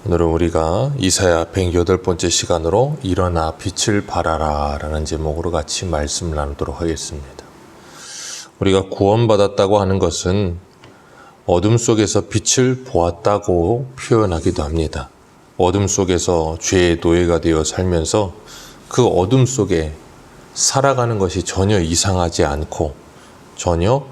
오늘은 우리가 이사야 108번째 시간으로 일어나 빛을 발하라 라는 제목으로 같이 말씀을 나누도록 하겠습니다. 우리가 구원받았다고 하는 것은 어둠 속에서 빛을 보았다고 표현하기도 합니다. 어둠 속에서 죄의 노예가 되어 살면서 그 어둠 속에 살아가는 것이 전혀 이상하지 않고 전혀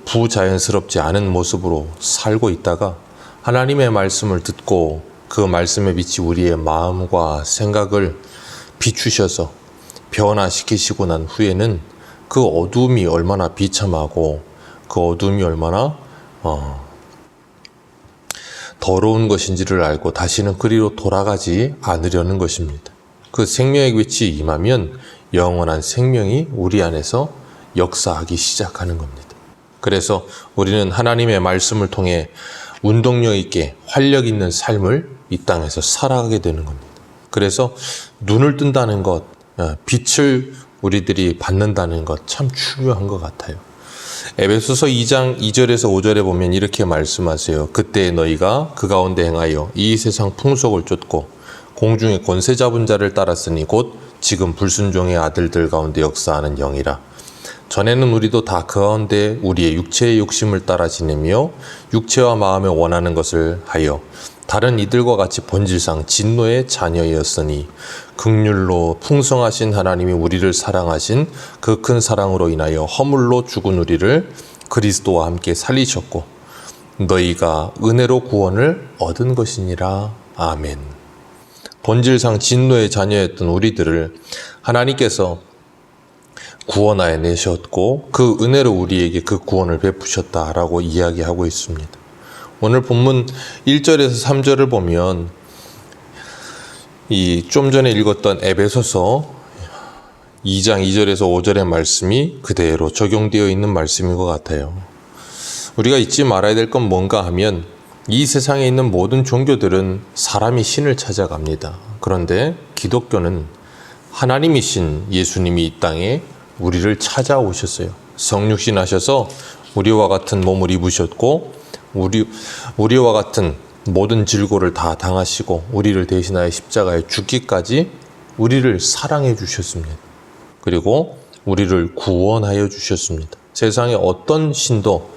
부자연스럽지 않은 모습으로 살고 있다가 하나님의 말씀을 듣고 그 말씀에 비치 우리의 마음과 생각을 비추셔서 변화시키시고 난 후에는 그 어둠이 얼마나 비참하고 그 어둠이 얼마나 더러운 것인지를 알고 다시는 그리로 돌아가지 않으려는 것입니다. 그 생명의 빛이 임하면 영원한 생명이 우리 안에서 역사하기 시작하는 겁니다. 그래서 우리는 하나님의 말씀을 통해 운동력 있게 활력 있는 삶을 이 땅에서 살아가게 되는 겁니다. 그래서 눈을 뜬다는 것, 빛을 우리들이 받는다는 것 참 중요한 것 같아요. 에베소서 2장 2절에서 5절에 보면 이렇게 말씀하세요. 그때 너희가 그 가운데 행하여 이 세상 풍속을 쫓고 공중의 권세 잡은 자를 따랐으니 곧 지금 불순종의 아들들 가운데 역사하는 영이라. 전에는 우리도 다 그 가운데 우리의 육체의 욕심을 따라 지내며 육체와 마음에 원하는 것을 하여 다른 이들과 같이 본질상 진노의 자녀였으니 긍휼로 풍성하신 하나님이 우리를 사랑하신 그 큰 사랑으로 인하여 허물로 죽은 우리를 그리스도와 함께 살리셨고 너희가 은혜로 구원을 얻은 것이니라. 아멘. 본질상 진노의 자녀였던 우리들을 하나님께서 구원하여 내셨고 그 은혜로 우리에게 그 구원을 베푸셨다라고 이야기하고 있습니다. 오늘 본문 1절에서 3절을 보면 좀 전에 읽었던 에베소서 2장 2절에서 5절의 말씀이 그대로 적용되어 있는 말씀인 것 같아요. 우리가 잊지 말아야 될 건 뭔가 하면 이 세상에 있는 모든 종교들은 사람이 신을 찾아갑니다. 그런데 기독교는 하나님이신 예수님이 이 땅에 우리를 찾아오셨어요. 성육신 하셔서 우리와 같은 몸을 입으셨고 우리와 같은 모든 질고를 다 당하시고 우리를 대신하여 십자가에 죽기까지 우리를 사랑해 주셨습니다. 그리고 우리를 구원하여 주셨습니다. 세상에 어떤 신도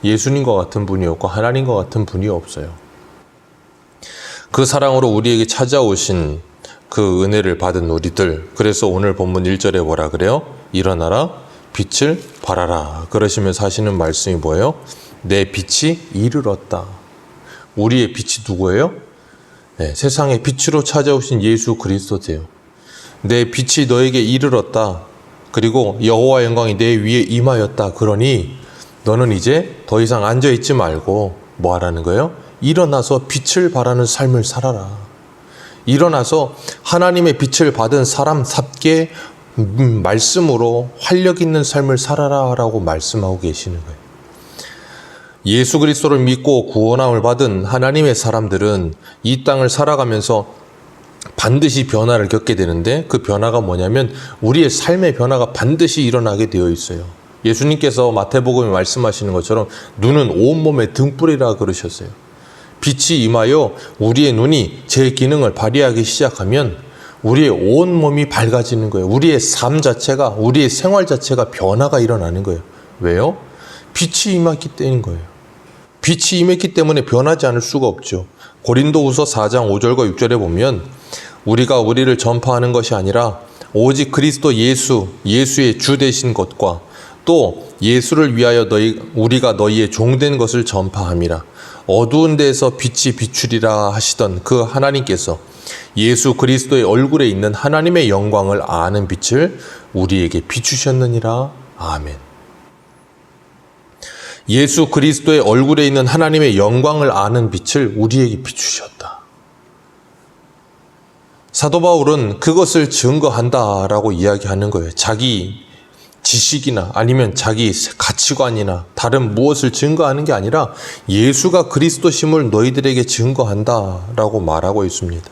예수님과 같은 분이 없고 하나님과 같은 분이 없어요. 그 사랑으로 우리에게 찾아오신 그 은혜를 받은 우리들, 그래서 오늘 본문 1절에 뭐라 그래요? 일어나라 빛을 발하라 그러시면서 하시는 말씀이 뭐예요? 내 빛이 이르렀다. 우리의 빛이 누구예요? 세상의 빛으로 찾아오신 예수 그리스도세요. 내 빛이 너에게 이르렀다. 그리고 여호와 영광이 내 위에 임하였다. 그러니 너는 이제 더 이상 앉아있지 말고 뭐 하라는 거예요? 일어나서 빛을 발하는 삶을 살아라. 일어나서 하나님의 빛을 받은 사람답게 말씀으로 활력 있는 삶을 살아라 라고 말씀하고 계시는 거예요. 예수 그리스도를 믿고 구원함을 받은 하나님의 사람들은 이 땅을 살아가면서 반드시 변화를 겪게 되는데 그 변화가 뭐냐면 우리의 삶의 변화가 반드시 일어나게 되어 있어요. 예수님께서 마태복음에 말씀하시는 것처럼 눈은 온몸의 등불이라 그러셨어요. 빛이 임하여 우리의 눈이 제 기능을 발휘하기 시작하면 우리의 온 몸이 밝아지는 거예요. 우리의 삶 자체가, 우리의 생활 자체가 변화가 일어나는 거예요. 왜요? 빛이 임했기 때문인 거예요. 빛이 임했기 때문에 변하지 않을 수가 없죠. 고린도후서 4장 5절과 6절에 보면 우리가 우리를 전파하는 것이 아니라 오직 그리스도 예수의 주 되신 것과 또 예수를 위하여 우리가 너희의 종된 것을 전파함이라. 어두운 데에서 빛이 비추리라 하시던 그 하나님께서 예수 그리스도의 얼굴에 있는 하나님의 영광을 아는 빛을 우리에게 비추셨느니라. 아멘. 예수 그리스도의 얼굴에 있는 하나님의 영광을 아는 빛을 우리에게 비추셨다. 사도 바울은 그것을 증거한다라고 이야기하는 거예요. 자기 지식이나 아니면 자기 가치관이나 다른 무엇을 증거하는 게 아니라 예수가 그리스도심을 너희들에게 증거한다라고 말하고 있습니다.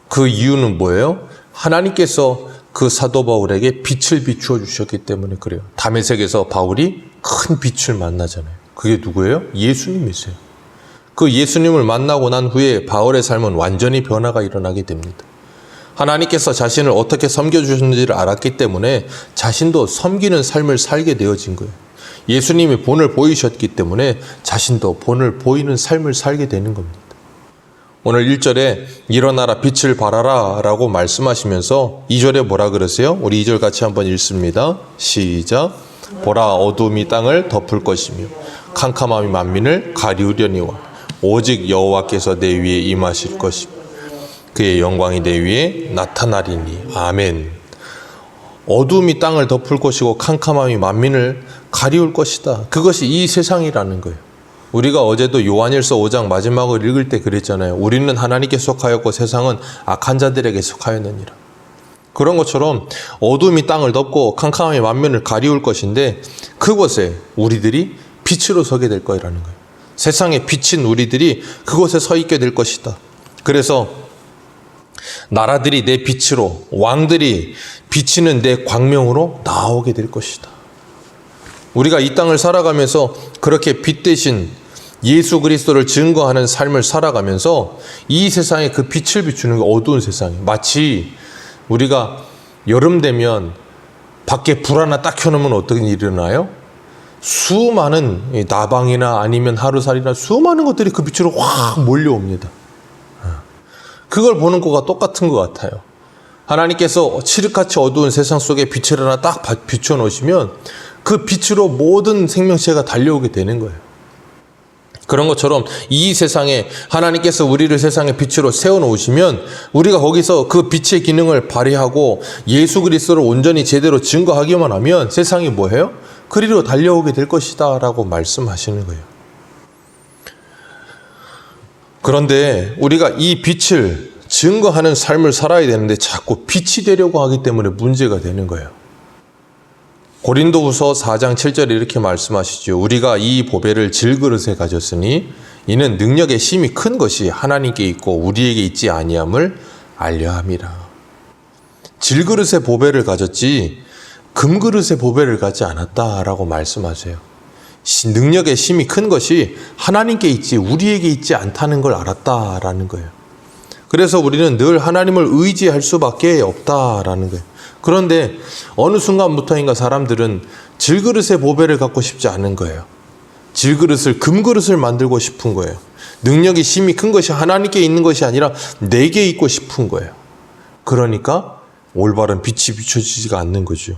그 이유는 뭐예요? 하나님께서 그 사도 바울에게 빛을 비추어 주셨기 때문에 그래요. 다메섹에서 바울이 큰 빛을 만나잖아요. 그게 누구예요? 예수님이세요. 그 예수님을 만나고 난 후에 바울의 삶은 완전히 변화가 일어나게 됩니다. 하나님께서 자신을 어떻게 섬겨주셨는지를 알았기 때문에 자신도 섬기는 삶을 살게 되어진 거예요. 예수님이 본을 보이셨기 때문에 자신도 본을 보이는 삶을 살게 되는 겁니다. 오늘 1절에 일어나라 빛을 발하라 라고 말씀하시면서 2절에 뭐라 그러세요? 우리 2절 같이 한번 읽습니다. 시작. 보라 어두움이 땅을 덮을 것이며 캄캄함이 만민을 가리우려니와 오직 여호와께서 내 위에 임하실 것이며 그의 영광이 내 위에 나타나리니. 아멘. 어두움이 땅을 덮을 것이고 캄캄함이 만민을 가리울 것이다. 그것이 이 세상이라는 거예요. 우리가 어제도 요한일서 5장 마지막을 읽을 때 그랬잖아요. 우리는 하나님께 속하였고 세상은 악한 자들에게 속하였느니라. 그런 것처럼 어두움이 땅을 덮고 캄캄함이 만민을 가리울 것인데 그곳에 우리들이 빛으로 서게 될 거라는 거예요. 세상에 비친 우리들이 그곳에 서 있게 될 것이다. 그래서 나라들이 내 빛으로, 왕들이 비치는 내 광명으로 나오게 될 것이다. 우리가 이 땅을 살아가면서 그렇게 빛 대신 예수 그리스도를 증거하는 삶을 살아가면서 이 세상에 그 빛을 비추는 게 어두운 세상이에요. 마치 우리가 여름 되면 밖에 불 하나 딱 켜놓으면 어떤 일이 일어나요? 수많은 나방이나 아니면 하루살이나 수많은 것들이 그 빛으로 확 몰려옵니다. 그걸 보는 거가 똑같은 것 같아요. 하나님께서 칠흑같이 어두운 세상 속에 빛을 하나 딱 비춰놓으시면 그 빛으로 모든 생명체가 달려오게 되는 거예요. 그런 것처럼 이 세상에 하나님께서 우리를 세상의 빛으로 세워놓으시면 우리가 거기서 그 빛의 기능을 발휘하고 예수 그리스도를 온전히 제대로 증거하기만 하면 세상이 뭐예요? 그리로 달려오게 될 것이다 라고 말씀하시는 거예요. 그런데 우리가 이 빛을 증거하는 삶을 살아야 되는데 자꾸 빛이 되려고 하기 때문에 문제가 되는 거예요. 고린도후서 4장 7절에 이렇게 말씀하시죠. 우리가 이 보배를 질그릇에 가졌으니 이는 능력의 힘이 큰 것이 하나님께 있고 우리에게 있지 아니함을 알려함이라. 질그릇의 보배를 가졌지 금그릇의 보배를 갖지 않았다라고 말씀하세요. 능력의 힘이 큰 것이 하나님께 있지 우리에게 있지 않다는 걸 알았다라는 거예요. 그래서 우리는 늘 하나님을 의지할 수밖에 없다라는 거예요. 그런데 어느 순간부터인가 사람들은 질그릇의 보배를 갖고 싶지 않은 거예요. 질그릇을 금그릇을 만들고 싶은 거예요. 능력이 힘이 큰 것이 하나님께 있는 것이 아니라 내게 있고 싶은 거예요. 그러니까 올바른 빛이 비춰지지가 않는 거죠.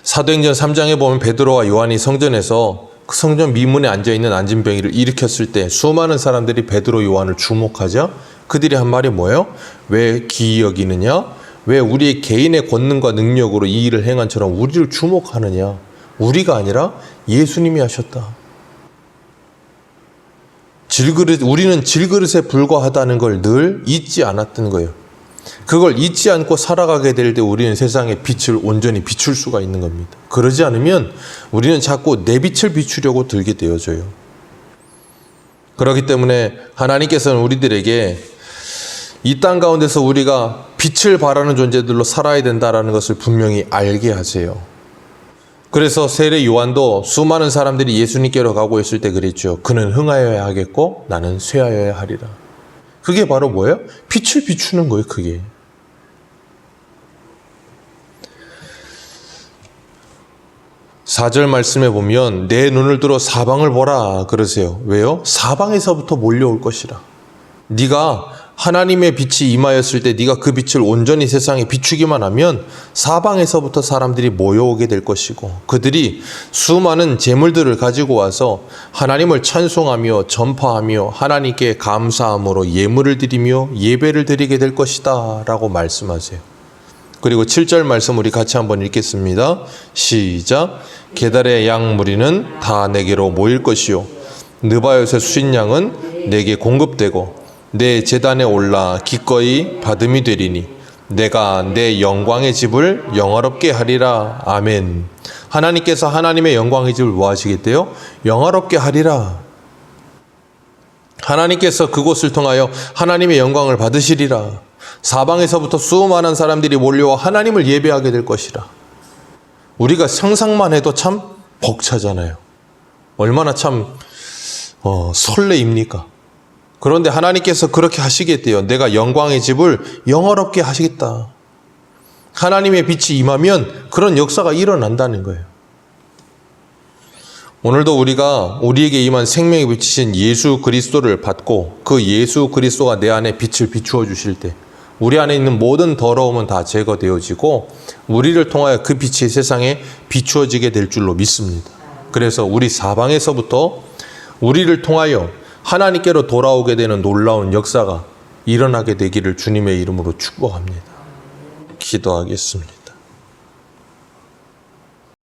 사도행전 3장에 보면 베드로와 요한이 성전에서 그 성전 미문에 앉아있는 안진뱅이를 일으켰을 때 수많은 사람들이 베드로 요한을 주목하죠. 그들이 한 말이 뭐예요? 왜 기이 여기느냐? 왜 우리의 개인의 권능과 능력으로 이 일을 행한 처럼 우리를 주목하느냐? 우리가 아니라 예수님이 하셨다. 우리는 질그릇에 불과하다는 걸 늘 잊지 않았던 거예요. 그걸 잊지 않고 살아가게 될 때 우리는 세상의 빛을 온전히 비출 수가 있는 겁니다. 그러지 않으면 우리는 자꾸 내 빛을 비추려고 들게 되어져요. 그렇기 때문에 하나님께서는 우리들에게 이 땅 가운데서 우리가 빛을 발하는 존재들로 살아야 된다는 것을 분명히 알게 하세요. 그래서 세례 요한도 수많은 사람들이 예수님께로 가고 있을 때 그랬죠. 그는 흥하여야 하겠고 나는 쇠하여야 하리라. 그게 바로 뭐예요? 빛을 비추는 거예요. 그게. (4절) 말씀에 보면 내 눈을 들어 사방을 보라 그러세요. 왜요? 사방에서부터 몰려올 것이라. 네가 하나님의 빛이 임하였을 때 네가 그 빛을 온전히 세상에 비추기만 하면 사방에서부터 사람들이 모여오게 될 것이고 그들이 수많은 재물들을 가지고 와서 하나님을 찬송하며 전파하며 하나님께 감사함으로 예물을 드리며 예배를 드리게 될 것이다 라고 말씀하세요. 그리고 7절 말씀 우리 같이 한번 읽겠습니다. 시작. 게달의 양 무리는 다 내게로 모일 것이요 느바요의 수신 양은 내게 공급되고 내 제단에 올라 기꺼이 받음이 되리니 내가 내 영광의 집을 영화롭게 하리라. 아멘. 하나님께서 하나님의 영광의 집을 뭐 하시겠대요? 영화롭게 하리라. 하나님께서 그곳을 통하여 하나님의 영광을 받으시리라. 사방에서부터 수많은 사람들이 몰려와 하나님을 예배하게 될 것이라. 우리가 상상만 해도 참 벅차잖아요. 얼마나 참 설레입니까? 그런데 하나님께서 그렇게 하시겠대요. 내가 영광의 집을 영화롭게 하시겠다. 하나님의 빛이 임하면 그런 역사가 일어난다는 거예요. 오늘도 우리가 우리에게 임한 생명의 빛이신 예수 그리스도를 받고 그 예수 그리스도가 내 안에 빛을 비추어 주실 때 우리 안에 있는 모든 더러움은 다 제거되어지고 우리를 통하여 그 빛이 세상에 비추어지게 될 줄로 믿습니다. 그래서 우리 사방에서부터 우리를 통하여 하나님께로 돌아오게 되는 놀라운 역사가 일어나게 되기를 주님의 이름으로 축복합니다. 기도하겠습니다.